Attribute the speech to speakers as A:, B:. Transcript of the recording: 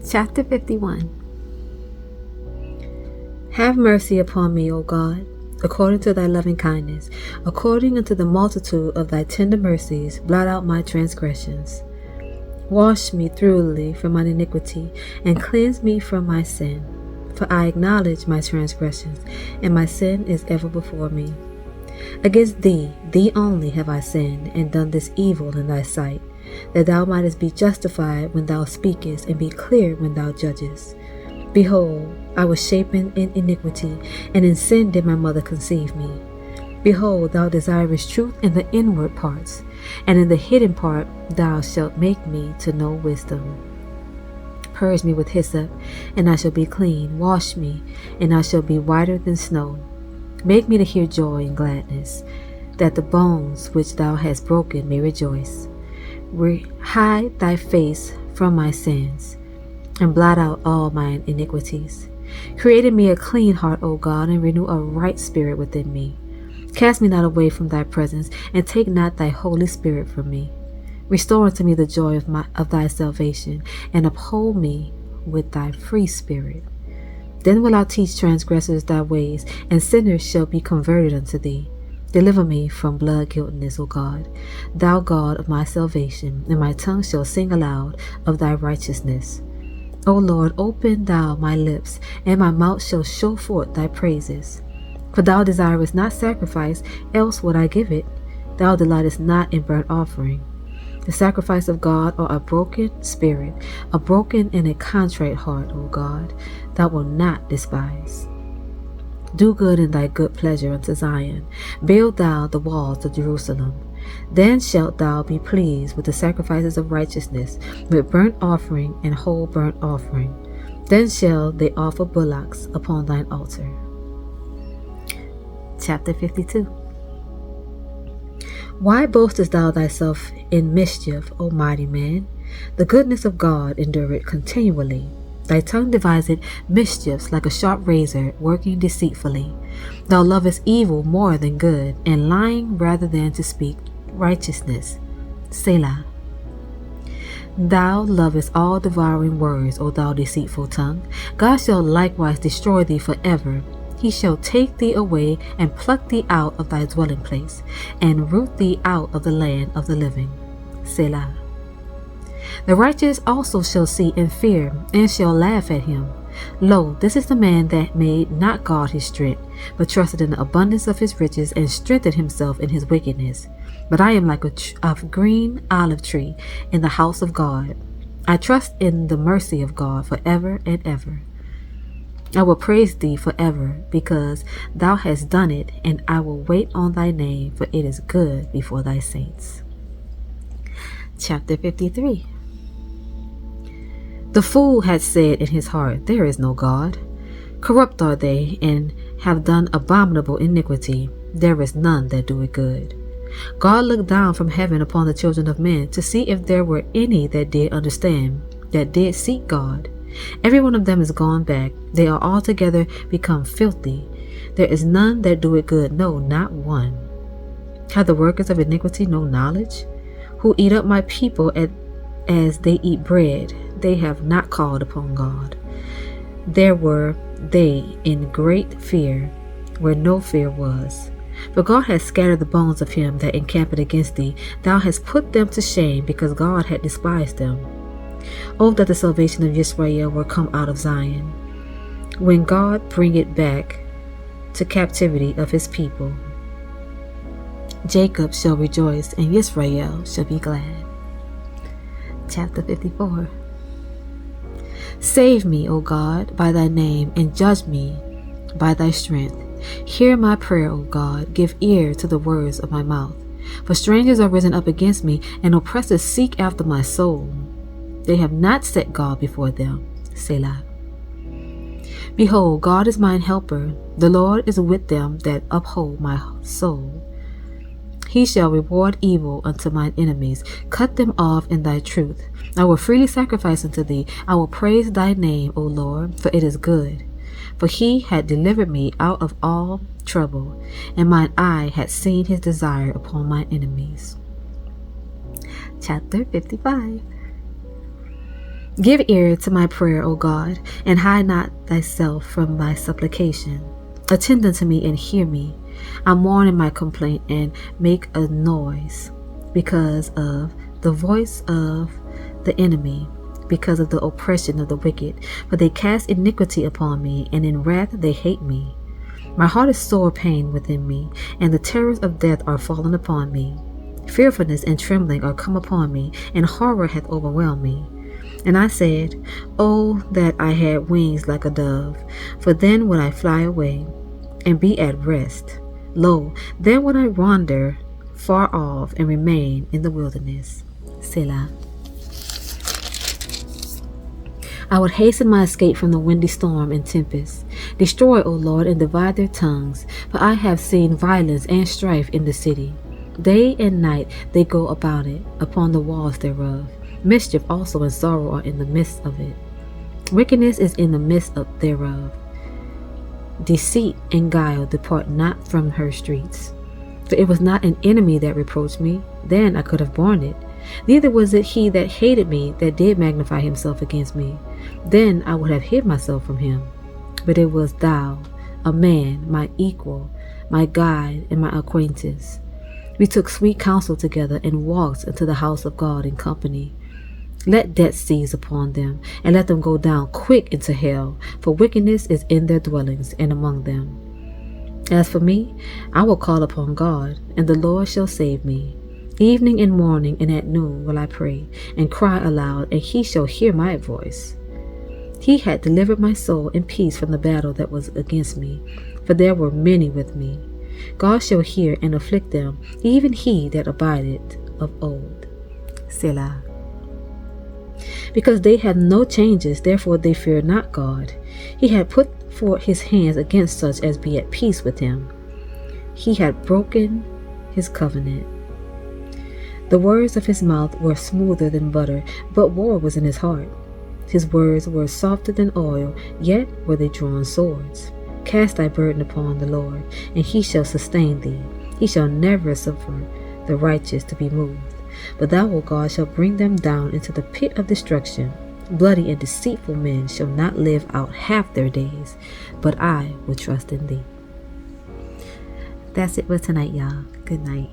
A: Chapter 51. Have mercy upon me, O God, according to thy loving kindness, according unto the multitude of thy tender mercies, blot out my transgressions. Wash me thoroughly from mine iniquity, and cleanse me from my sin. For I acknowledge my transgressions, and my sin is ever before me. Against thee, thee only have I sinned, and done this evil in thy sight, that thou mightest be justified when thou speakest, and be clear when thou judgest. Behold, I was shapen in iniquity, and in sin did my mother conceive me. Behold, thou desirest truth in the inward parts, and in the hidden part thou shalt make me to know wisdom. Purge me with hyssop, and I shall be clean. Wash me, and I shall be whiter than snow. Make me to hear joy and gladness, that the bones which thou hast broken may rejoice. Hide thy face from my sins, and blot out all mine iniquities. Create in me a clean heart, O God, and renew a right spirit within me. Cast me not away from thy presence, and take not thy Holy Spirit from me. Restore unto me the joy of thy salvation, and uphold me with thy free spirit. Then will I teach transgressors thy ways, and sinners shall be converted unto thee. Deliver me from blood guiltiness, O God, thou God of my salvation, and my tongue shall sing aloud of thy righteousness. O Lord, open thou my lips, and my mouth shall show forth thy praises. For thou desirest not sacrifice, else would I give it. Thou delightest not in burnt offering. The sacrifice of God are a broken spirit, a broken and a contrite heart, O God, thou wilt not despise. Do good in thy good pleasure unto Zion. Build thou the walls of Jerusalem. Then shalt thou be pleased with the sacrifices of righteousness, with burnt offering and whole burnt offering. Then shall they offer bullocks upon thine altar. Chapter 52. Why boastest thou thyself in mischief, O mighty man? The goodness of God endureth continually. Thy tongue deviseth mischiefs like a sharp razor, working deceitfully. Thou lovest evil more than good, and lying rather than to speak righteousness. Selah. Thou lovest all devouring words, O thou deceitful tongue. God shall likewise destroy thee forever. He shall take thee away, and pluck thee out of thy dwelling place, and root thee out of the land of the living. Selah. The righteous also shall see and fear, and shall laugh at him. Lo, this is the man that made not God his strength, but trusted in the abundance of his riches, and strengthened himself in his wickedness. But I am like a green olive tree in the house of God. I trust in the mercy of God forever and ever. I will praise thee forever, because thou hast done it, and I will wait on thy name, for it is good before thy saints. Chapter 53. The fool had said in his heart, There is no God. Corrupt are they, and have done abominable iniquity. There is none that doeth good. God looked down from heaven upon the children of men, to see if there were any that did understand, that did seek God. Every one of them is gone back. They are altogether become filthy. There is none that doeth good, no, not one. Have the workers of iniquity no knowledge? Who eat up my people as they eat bread? They have not called upon God. There were they in great fear, where no fear was. But God has scattered the bones of him that encampeth against thee. Thou hast put them to shame, because God had despised them. Oh, that the salvation of Yeshua were come out of Zion, when God bring it back to captivity of his people. Jacob shall rejoice, and Yisrael shall be glad. Chapter 54. Save me, O God, by thy name, and judge me by thy strength. Hear my prayer, O God. Give ear to the words of my mouth. For strangers are risen up against me, and oppressors seek after my soul. They have not set God before them. Selah. Behold, God is mine helper. The Lord is with them that uphold my soul. He shall reward evil unto mine enemies. Cut them off in thy truth. I will freely sacrifice unto thee. I will praise thy name, O Lord, for it is good. For he had delivered me out of all trouble, and mine eye had seen his desire upon my enemies. Chapter 55. Give ear to my prayer, O God, and hide not thyself from my supplication. Attend unto me and hear me. I mourn in my complaint and make a noise because of the voice of the enemy, because of the oppression of the wicked. For they cast iniquity upon me, and in wrath they hate me. My heart is sore pain within me, and the terrors of death are fallen upon me. Fearfulness and trembling are come upon me, and horror hath overwhelmed me. And I said, Oh, that I had wings like a dove, for then would I fly away and be at rest. Lo, then would I wander far off and remain in the wilderness. Selah. I would hasten my escape from the windy storm and tempest. Destroy, O Lord, and divide their tongues, for I have seen violence and strife in the city. Day and night they go about it, upon the walls thereof. Mischief also and sorrow are in the midst of it. Wickedness is in the midst of thereof. Deceit and guile depart not from her streets. For it was not an enemy that reproached me, then I could have borne it. Neither was it he that hated me that did magnify himself against me. Then I would have hid myself from him. But it was thou, a man, my equal, my guide, and my acquaintance. We took sweet counsel together and walked into the house of God in company. Let death seize upon them, and let them go down quick into hell, for wickedness is in their dwellings and among them. As for me, I will call upon God, and the Lord shall save me. Evening and morning and at noon will I pray, and cry aloud, and he shall hear my voice. He had delivered my soul in peace from the battle that was against me, for there were many with me. God shall hear and afflict them, even he that abideth of old. Selah. Because they have no changes, therefore they fear not God. He had put forth his hands against such as be at peace with him. He had broken his covenant. The words of his mouth were smoother than butter, but war was in his heart. His words were softer than oil, yet were they drawn swords. Cast thy burden upon the Lord, and he shall sustain thee. He shall never suffer the righteous to be moved. But thou, O God, shalt bring them down into the pit of destruction. Bloody and deceitful men shall not live out half their days, but I will trust in thee. That's it for tonight, y'all. Good night.